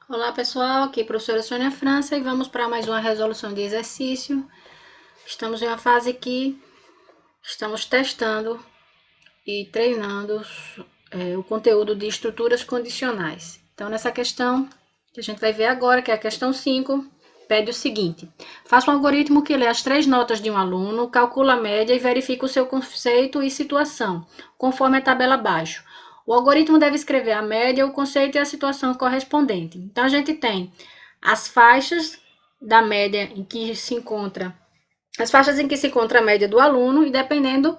Olá pessoal, aqui é a professora Sônia França e vamos para mais uma resolução de exercício. Estamos em uma fase que estamos testando e treinando o conteúdo de estruturas condicionais. Então nessa questão que a gente vai ver agora, que é a questão 5, pede o seguinte: faça um algoritmo que lê as 3 notas de um aluno, calcula a média e verifica o seu conceito e situação, conforme a tabela abaixo. O algoritmo deve escrever a média, o conceito e a situação correspondente. Então, a gente tem as faixas da média em que se encontra, as faixas em que se encontra a média do aluno, e dependendo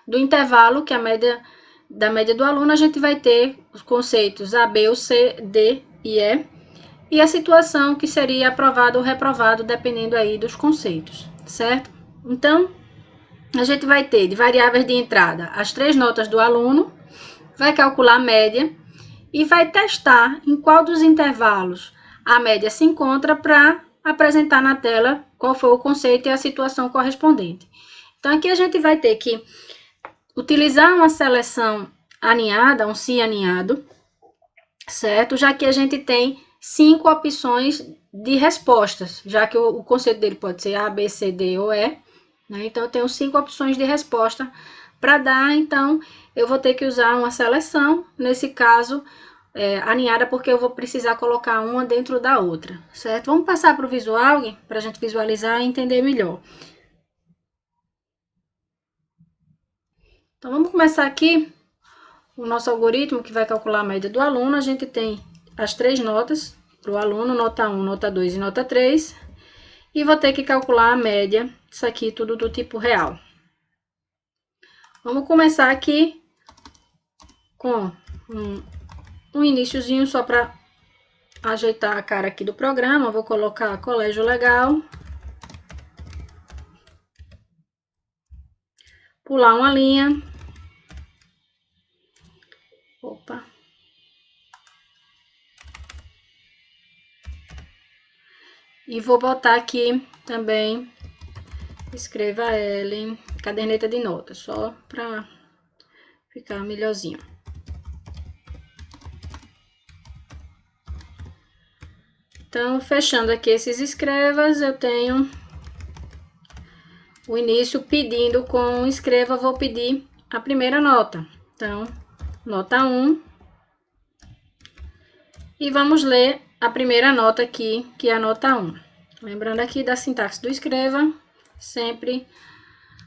do intervalo que a média da média do aluno, a gente vai ter os conceitos A, B, ou C, D e E a situação que seria aprovado ou reprovado, dependendo aí dos conceitos, certo? Então, a gente vai ter de variáveis de entrada as 3 notas do aluno, vai calcular a média e vai testar em qual dos intervalos a média se encontra para apresentar na tela qual foi o conceito e a situação correspondente. Então, aqui a gente vai ter que utilizar uma seleção aninhada, um se aninhado, certo? Já que a gente tem 5 opções de respostas, já que o conceito dele pode ser A, B, C, D ou E, né? Então, eu tenho 5 opções de resposta para dar, então eu vou ter que usar uma seleção, nesse caso, aninhada, porque eu vou precisar colocar uma dentro da outra, certo? Vamos passar para o visual, para a gente visualizar e entender melhor. Então, vamos começar aqui o nosso algoritmo que vai calcular a média do aluno. A gente tem as 3 notas para o aluno, nota 1, nota 2 e nota 3. E vou ter que calcular a média, isso aqui tudo do tipo real. Vamos começar aqui com um iniciozinho só para ajeitar a cara aqui do programa. Vou colocar Colégio Legal. Pular uma linha. Opa. E vou botar aqui também, escreva L, caderneta de notas, só para ficar melhorzinho. Então, fechando aqui esses escrevas, eu tenho o início pedindo com escreva, vou pedir a primeira nota. Então, nota 1. E vamos ler a primeira nota aqui, que é a nota 1. Lembrando aqui da sintaxe do escreva, sempre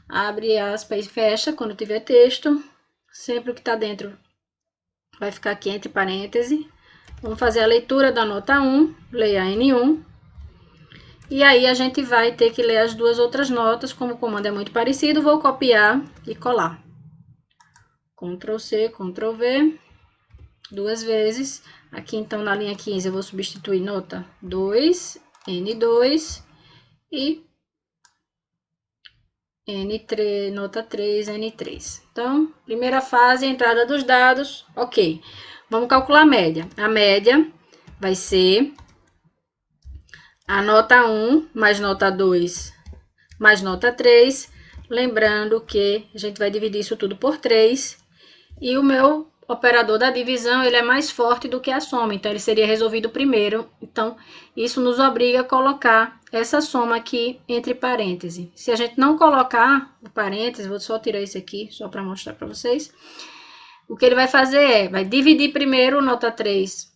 abre aspas e fecha quando tiver texto. Sempre o que está dentro vai ficar aqui entre parênteses. Vamos fazer a leitura da nota 1, leia a N1. E aí a gente vai ter que ler as duas outras notas, como o comando é muito parecido, vou copiar e colar. Ctrl C, Ctrl V, 2 vezes. Aqui então na linha 15 eu vou substituir nota 2, N2 e N3, nota 3, N3. Então, primeira fase, entrada dos dados, ok. Vamos calcular a média. A média vai ser a nota 1 mais nota 2 mais nota 3. Lembrando que a gente vai dividir isso tudo por 3. E o meu operador da divisão, ele é mais forte do que a soma, então ele seria resolvido primeiro. Então, isso nos obriga a colocar essa soma aqui entre parênteses. Se a gente não colocar o parênteses, vou só tirar isso aqui, só para mostrar para vocês. O que ele vai fazer vai dividir primeiro nota 3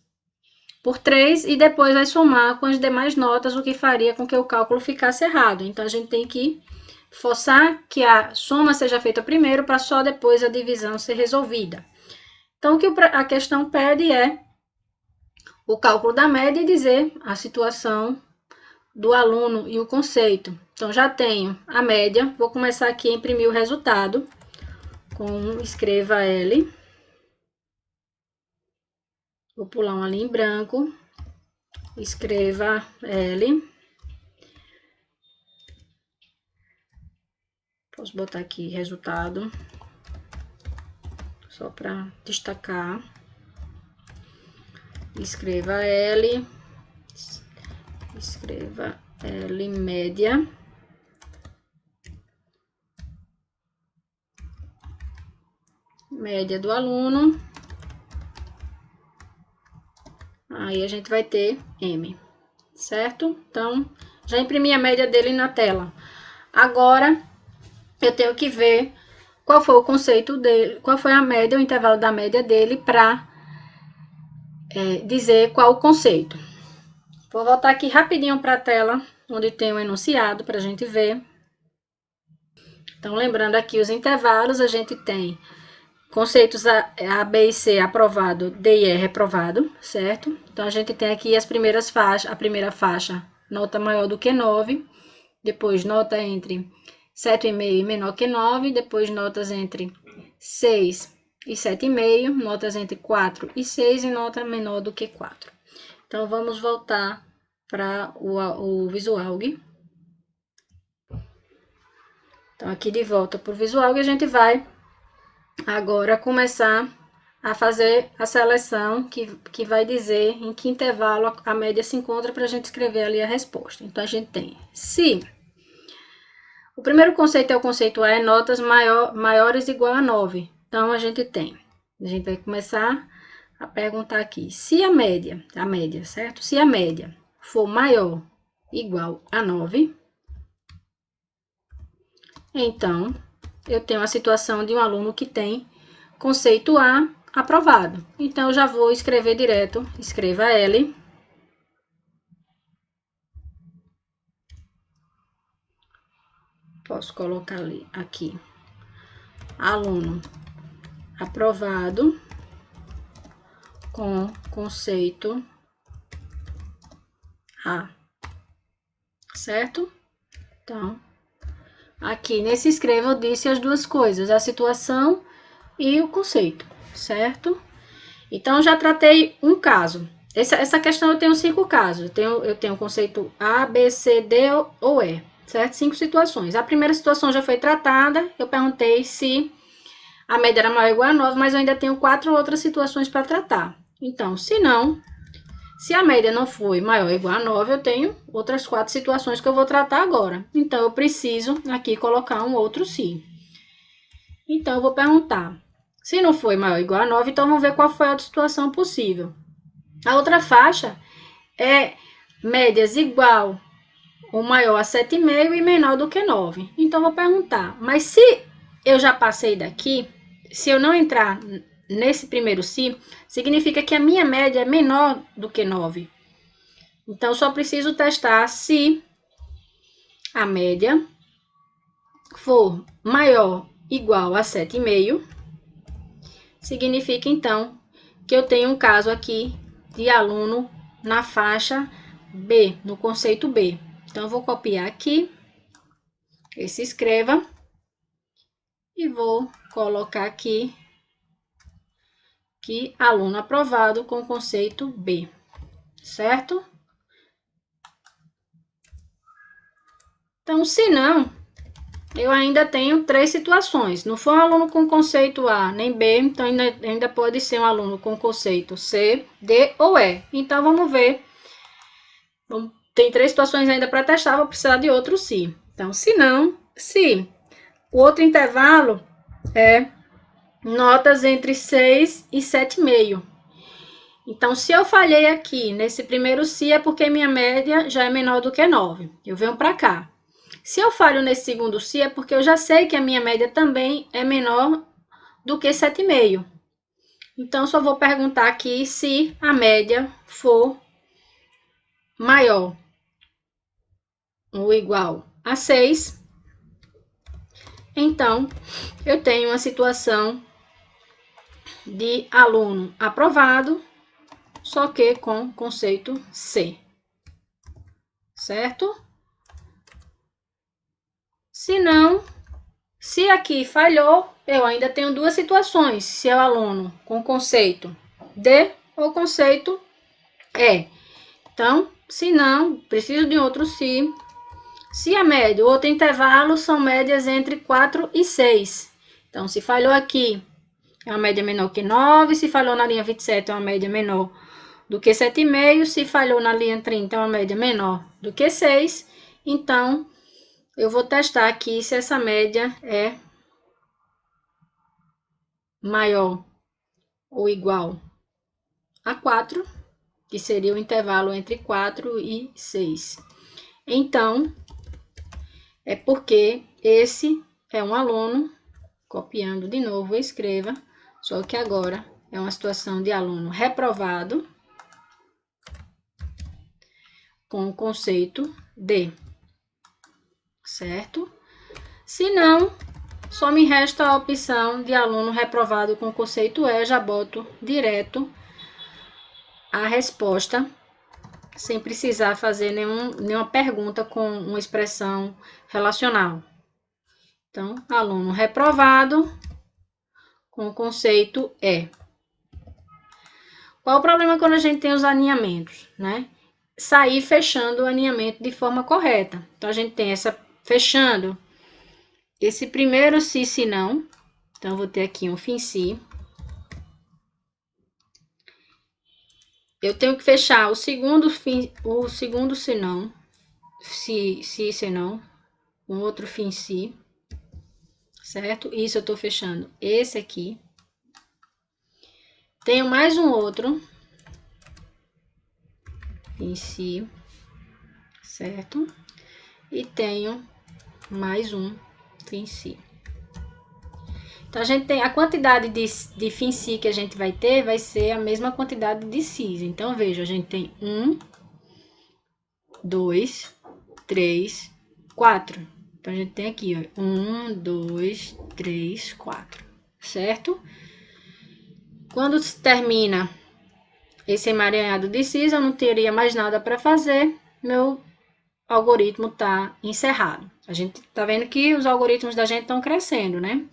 por 3 e depois vai somar com as demais notas, o que faria com que o cálculo ficasse errado. Então, a gente tem que forçar que a soma seja feita primeiro, para só depois a divisão ser resolvida. Então, o que a questão pede é o cálculo da média e dizer a situação do aluno e o conceito. Então, já tenho a média, vou começar aqui a imprimir o resultado com escreva L. Vou pular uma linha em branco, escreva L. Posso botar aqui resultado, só para destacar. Escreva L, escreva L média. Média do aluno. Aí a gente vai ter M, certo? Então, já imprimi a média dele na tela. Agora, eu tenho que ver qual foi o conceito dele, qual foi a média, o intervalo da média dele para dizer qual o conceito. Vou voltar aqui rapidinho para a tela, onde tem o enunciado para a gente ver. Então, lembrando aqui os intervalos, a gente tem conceitos A, B e C aprovado, D e E reprovado, certo? Então, a gente tem aqui as primeiras faixas, a primeira faixa, nota maior do que 9, depois nota entre 7,5 e menor que 9, depois notas entre 6 e 7,5, notas entre 4 e 6 e nota menor do que 4. Então, vamos voltar para o Visualg. Então, aqui de volta para o Visualg, a gente vai agora começar a fazer a seleção que vai dizer em que intervalo a média se encontra para a gente escrever ali a resposta. Então, a gente tem, se o primeiro conceito é o conceito A, é notas maiores igual a 9. Então, a gente vai começar a perguntar aqui, se a média, certo? Se a média for maior igual a 9, então, eu tenho a situação de um aluno que tem conceito A aprovado. Então, eu já vou escrever direto, escreva L. Posso colocar ali, aqui, aluno aprovado com conceito A, certo? Então, aqui nesse escreva eu disse as duas coisas, a situação e o conceito, certo? Então, já tratei um caso. Essa questão eu tenho 5 casos. Eu tenho o conceito A, B, C, D ou E, certo? 5 situações. A primeira situação já foi tratada. Eu perguntei se a média era maior ou igual a 9, mas eu ainda tenho 4 outras situações para tratar. Então, se a média não foi maior ou igual a 9, eu tenho outras 4 situações que eu vou tratar agora. Então, eu preciso aqui colocar um outro se. Então, eu vou perguntar. Se não foi maior ou igual a 9, então vamos ver qual foi a outra situação possível. A outra faixa é médias igual ou maior a 7,5 e menor do que 9. Então, eu vou perguntar, mas se eu já passei daqui, se eu não entrar nesse primeiro se, significa que a minha média é menor do que 9. Então, eu só preciso testar se a média for maior ou igual a 7,5. Significa, então, que eu tenho um caso aqui de aluno na faixa B, no conceito B. Então, eu vou copiar aqui, esse escreva, e vou colocar aqui que aluno aprovado com conceito B, certo? Então, se não, eu ainda tenho 3 situações. Não for um aluno com conceito A nem B, então ainda pode ser um aluno com conceito C, D ou E. Então, vamos ver. Tem 3 situações ainda para testar, vou precisar de outro se. Então, se o outro intervalo é notas entre 6 e 7,5. Então, se eu falhei aqui nesse primeiro se, é porque minha média já é menor do que 9. Eu venho para cá. Se eu falho nesse segundo se, é porque eu já sei que a minha média também é menor do que 7,5. Então, só vou perguntar aqui se a média for maior ou igual a 6. Então, eu tenho uma situação de aluno aprovado, só que com conceito C, certo? Se não, se aqui falhou, eu ainda tenho 2 situações, se é o aluno com conceito D ou conceito E. Então, se não, preciso de outro se. Se a média, o outro intervalo são médias entre 4 e 6. Então, se falhou aqui, é uma média menor que 9. Se falhou na linha 27, é uma média menor do que 7,5. Se falhou na linha 30, é uma média menor do que 6. Então, eu vou testar aqui se essa média é maior ou igual a 4. que seria o intervalo entre 4 e 6. Então, é porque esse é um aluno, copiando de novo, escreva, só que agora é uma situação de aluno reprovado com o conceito D, certo? Se não, só me resta a opção de aluno reprovado com o conceito E, já boto direto a resposta, sem precisar fazer nenhuma pergunta com uma expressão relacional. Então, aluno reprovado com o conceito E. Qual o problema quando a gente tem os alinhamentos, né? Sair fechando o alinhamento de forma correta. Então, a gente tem essa fechando esse primeiro se não. Então, eu vou ter aqui um fim se. Eu tenho que fechar o segundo se não, se não, um outro fim se, certo? Isso eu tô fechando esse aqui. Tenho mais um outro fim se, certo? E tenho mais um fim se. Então, a gente tem a quantidade de fim si que a gente vai ter, vai ser a mesma quantidade de sis. Então, veja, a gente tem 1, 2, 3, 4. Então, a gente tem aqui, ó, 1, 2, 3, 4, certo? Quando termina esse emaranhado de cis, eu não teria mais nada para fazer, meu algoritmo está encerrado. A gente tá vendo que os algoritmos da gente estão crescendo, né?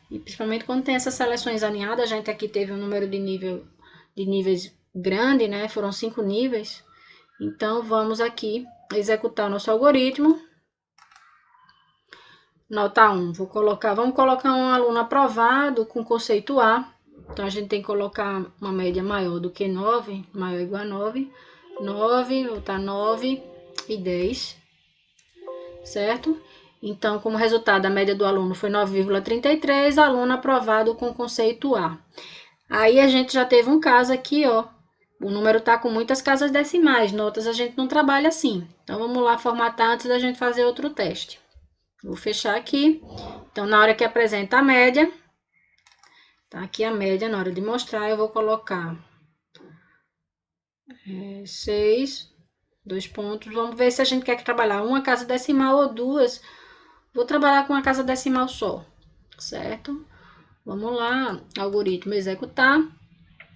E principalmente quando tem essas seleções alinhadas, a gente aqui teve um número de níveis grande, né? Foram 5 níveis. Então, vamos aqui executar o nosso algoritmo. Nota 1, vamos colocar um aluno aprovado com conceito A. Então, a gente tem que colocar uma média maior do que 9, maior ou igual a 9. 9, vou botar 9 e 10, certo? Então, como resultado, a média do aluno foi 9,33, aluno aprovado com conceito A. Aí, a gente já teve um caso aqui, ó. O número tá com muitas casas decimais, notas a gente não trabalha assim. Então, vamos lá formatar antes da gente fazer outro teste. Vou fechar aqui. Então, na hora que apresenta a média, tá aqui a média, na hora de mostrar, eu vou colocar 6, 2 pontos. Vamos ver se a gente quer trabalhar uma casa decimal ou duas. Vou trabalhar com uma casa decimal só, certo? Vamos lá, algoritmo executar.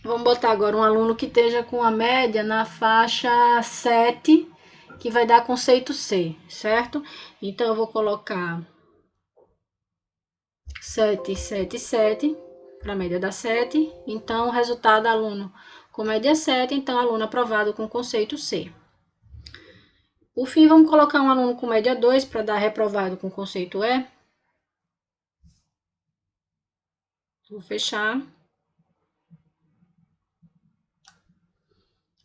Vamos botar agora um aluno que esteja com a média na faixa 7, que vai dar conceito C, certo? Então, eu vou colocar 7, 7, 7, para a média dar 7. Então, o resultado, aluno com média 7, então, aluno aprovado com conceito C. Por fim, vamos colocar um aluno com média 2 para dar reprovado com conceito E. Vou fechar.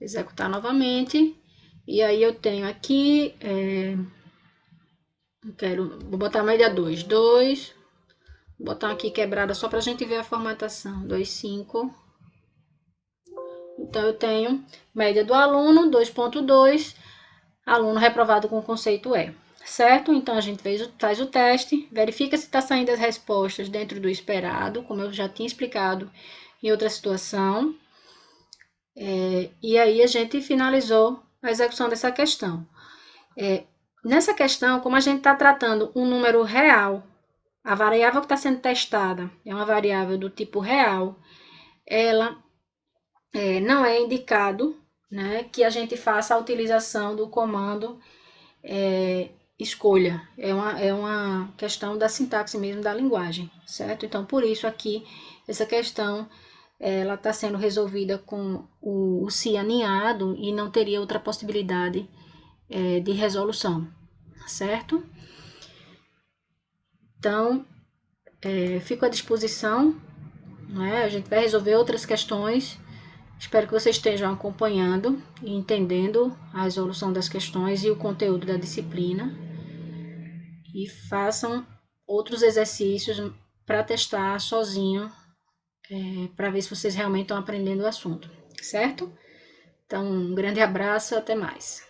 Executar novamente. E aí, eu tenho aqui, vou botar a média 2. 2, vou botar aqui quebrada só para a gente ver a formatação. 2, 5. Então, eu tenho média do aluno, 2,2. Aluno reprovado com o conceito E, certo? Então, a gente faz o teste, verifica se está saindo as respostas dentro do esperado, como eu já tinha explicado em outra situação. E aí, a gente finalizou a execução dessa questão. Nessa questão, como a gente está tratando um número real, a variável que está sendo testada é uma variável do tipo real, ela não é indicado, né, que a gente faça a utilização do comando escolha. É uma questão da sintaxe mesmo da linguagem, certo? Então, por isso aqui, essa questão, ela está sendo resolvida com o se aninhado e não teria outra possibilidade de resolução, certo? Então, fico à disposição, né? A gente vai resolver outras questões. Espero que vocês estejam acompanhando e entendendo a resolução das questões e o conteúdo da disciplina. E façam outros exercícios para testar sozinho, para ver se vocês realmente estão aprendendo o assunto, certo? Então, um grande abraço, até mais.